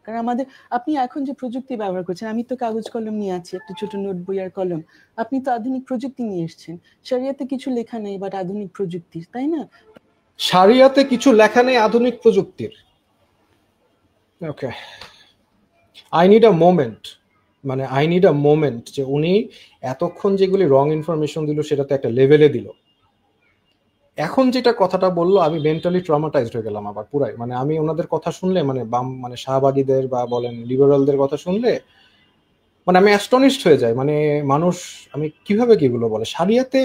কারণ আমাদের, আপনি এখন যে প্রযুক্তি ব্যবহার করছেন, আমি তো কাগজ কলম নিয়ে আছি, একটা ছোট নোট বই আর কলম, আপনি তো আধুনিক প্রযুক্তি নিয়ে এসেছেন। শরিয়াতে কিছু লেখা নেই, বাট আধুনিক প্রযুক্তি, তাই না? শরিয়াতে কিছু লেখা নেই আধুনিক প্রযুক্তির। ওকে, আই নিড আ মোমেন্ট, মানে আই নিড আ মোমেন্ট যে উনি এতক্ষণ যেগুলি রং ইনফরমেশন দিল সেটা তো একটা লেভেলে দিল। এখন যেটা কথাটা বললো আমি মেন্টালি ট্রমাটাইজড হয়ে গেলাম আবার পুরাই। মানে আমি ওনাদের কথা শুনলে, মানে বাম মানে শাহবাগীদের বা বলেন লিবারালদের কথা শুনলে মানে আমি অ্যাস্টনিশড হয়ে যাই। মানে মানুষ, আমি কিভাবে কি এগুলো বলে? শরিয়াতে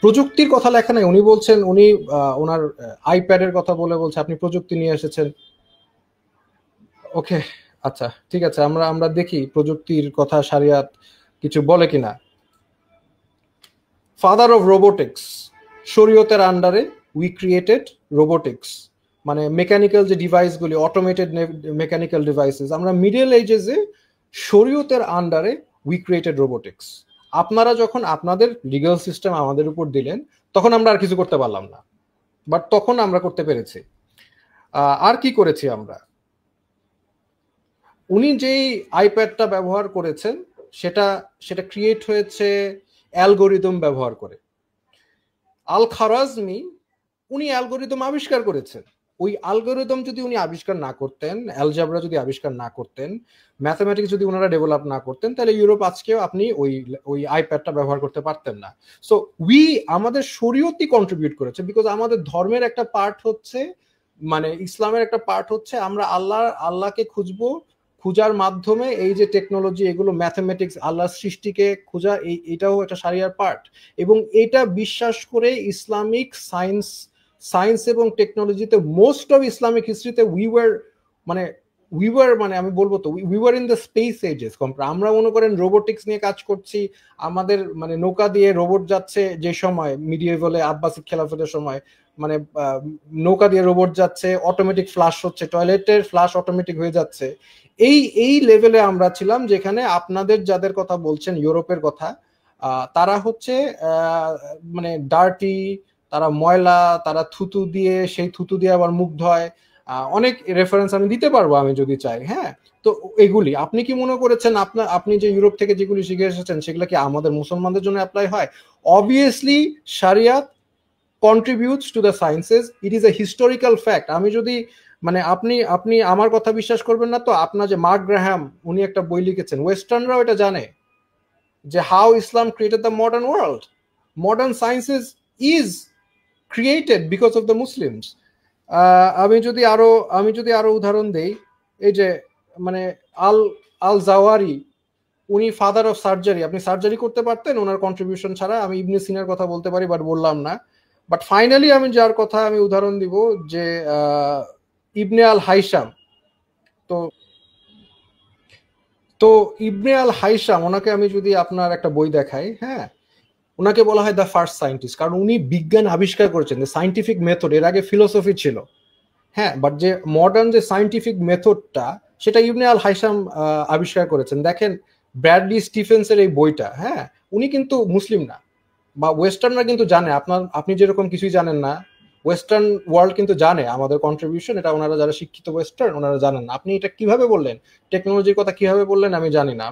প্রযুক্তির কথা লেখা নাই। উনি বলছেন উনি ওনার আইপ্যাডের কথা বলে বলছে আপনি প্রযুক্তি নিয়ে এসেছেন। ওকে, আচ্ছা ঠিক আছে, আমরা আমরা দেখি প্রযুক্তির কথা শরিয়াত কিছু বলে কিনা। ফাদার অফ রোবোটিক্স, শরীয়তের আন্ডারে উই ক্রিয়েটেড রোবোটিক্স, মানে মেকানিক্যাল যে ডিভাইসগুলি, অটোমেটেড মেকানিক্যাল ডিভাইসেস, আমরা মিডল এজেসে শরীয়তের আন্ডারে উই ক্রিয়েটেড রোবোটিক্স। আপনারা যখন আপনাদের লিগ্যাল সিস্টেম আমাদের উপর দিলেন তখন আমরা আর কিছু করতে পারলাম না, বাট তখন আমরা করতে পেরেছি। আর কি করেছি আমরা? উনি যেই আইপ্যাডটা ব্যবহার করেছেন সেটা সেটা ক্রিয়েট হয়েছে অ্যালগোরিদম ব্যবহার করে। আল খারাজমি উনি অ্যালগোরিদম আবিষ্কার করেছেন। ওই অ্যালগোরিদম যদি উনি আবিষ্কার না করতেন, অ্যালজাবরা যদি আবিষ্কার না করতেন, ম্যাথমেটিক্স যদি ওনারা ডেভেলপ না করতেন, তাহলে ইউরোপ আজকেও আপনি ওই ওই আইপ্যাডটা ব্যবহার করতে পারতেন না। সো আমাদের শরীয়তই কন্ট্রিবিউট করেছে, বিকজ আমাদের ধর্মের একটা পার্ট হচ্ছে, মানে ইসলামের একটা পার্ট হচ্ছে আমরা আল্লাহকে খুঁজবো, খোঁজার মাধ্যমে এই যে টেকনোলজি, এগুলো ম্যাথমেটিক্স, আল্লাহর সৃষ্টিকে খোঁজা, এটাও একটা শরিয়ার পার্ট। এবং এটা বিশ্বাস করে ইসলামিক সায়েন্স এবং টেকনোলজিতে মোস্ট অফ ইসলামিক হিস্ট্রিতে মানে আমি বলবো তো we were in the space ages. আমরা মনে করেন রোবোটিক্স নিয়ে কাজ করছি, আমাদের মানে নৌকা দিয়ে রোবট যাচ্ছে, যে সময় মিডিয়েভালে আব্বাসিক খেলাফতের সময় মানে নৌকা দিয়ে রোবট যাচ্ছে, অটোমেটিক ফ্লাশ হচ্ছে, টয়লেটের ফ্লাশ অটোমেটিক হয়ে যাচ্ছে। এই লেভেলে আমরা ছিলাম, যেখানে আপনাদের যাদের কথা বলছেন ইউরোপের কথা, তারা হচ্ছে মানে ডার্টি, তারা ময়লা, তারা থুতু দিয়ে, সেই থুতু দিয়ে আবার মুখ ধোয়। অনেক রেফারেন্স আমি দিতে পারবো আমি যদি চাই। হ্যাঁ, তো এগুলি আপনি কি মনে করেছেন আপনি যে ইউরোপ থেকে যেগুলি শিখে এসেছেন সেগুলো কি আমাদের মুসলমানদের জন্য অ্যাপ্লাই হয়? অবভিয়াসলি শরিয়াত contributes to the sciences, it is a historical fact. আমি যদি মানে আপনি আপনি আমার কথা বিশ্বাস করবেন না তো, আপনার যে মার্ক গ্রাহাম উনি একটা বই লিখেছেন, ওয়েস্টার্নরাও এটা জানে যে how Islam created the modern world. Modern sciences is created because of the Muslims. আমি যদি আরো উদাহরণ দেই, এই যে মানে আল আল জাওয়ারি, উনি ফাদার অফ সার্জারি। আপনি সার্জারি করতে পারতেন ওনার কন্ট্রিবিউশন ছাড়া? আমি ইবনে সিনার কথা বলতে পারি, বাট বললাম না। বাট ফাইনালি আমি যার কথা আমি উদাহরণ দিব যে ইবনে আল হাইসাম। তো তো ইবনে আল হাইসাম, ওনাকে আমি যদি আপনার একটা বই দেখাই, হ্যাঁ, ওনাকে বলা হয় দ্য ফার্স্ট সায়েন্টিস্ট, কারণ উনি বিজ্ঞান আবিষ্কার করেছেন, সায়েন্টিফিক মেথড। এর আগে ফিলোসফি ছিল, হ্যাঁ, বাট যে মডার্ন যে সায়েন্টিফিক মেথডটা সেটা ইবনে আল হাইসাম আবিষ্কার করেছেন। দেখেন ব্র্যাডলি স্টিফেন্সের এই বইটা, হ্যাঁ, উনি কিন্তু মুসলিম না, বা ওয়েস্টার্নরা কিন্তু জানে, আপনি যেরকম কিছুই জানেন না, ওয়েস্টার্ন ওয়ার্ল্ড কিন্তু জানে আমাদের কন্ট্রিবিউশন। এটা ওনারা যারা শিক্ষিত ওয়েস্টার্ন ওনারা জানেন না। আপনি এটা কিভাবে বললেন, টেকনোলজির কথা কিভাবে বললেন আমি জানি না।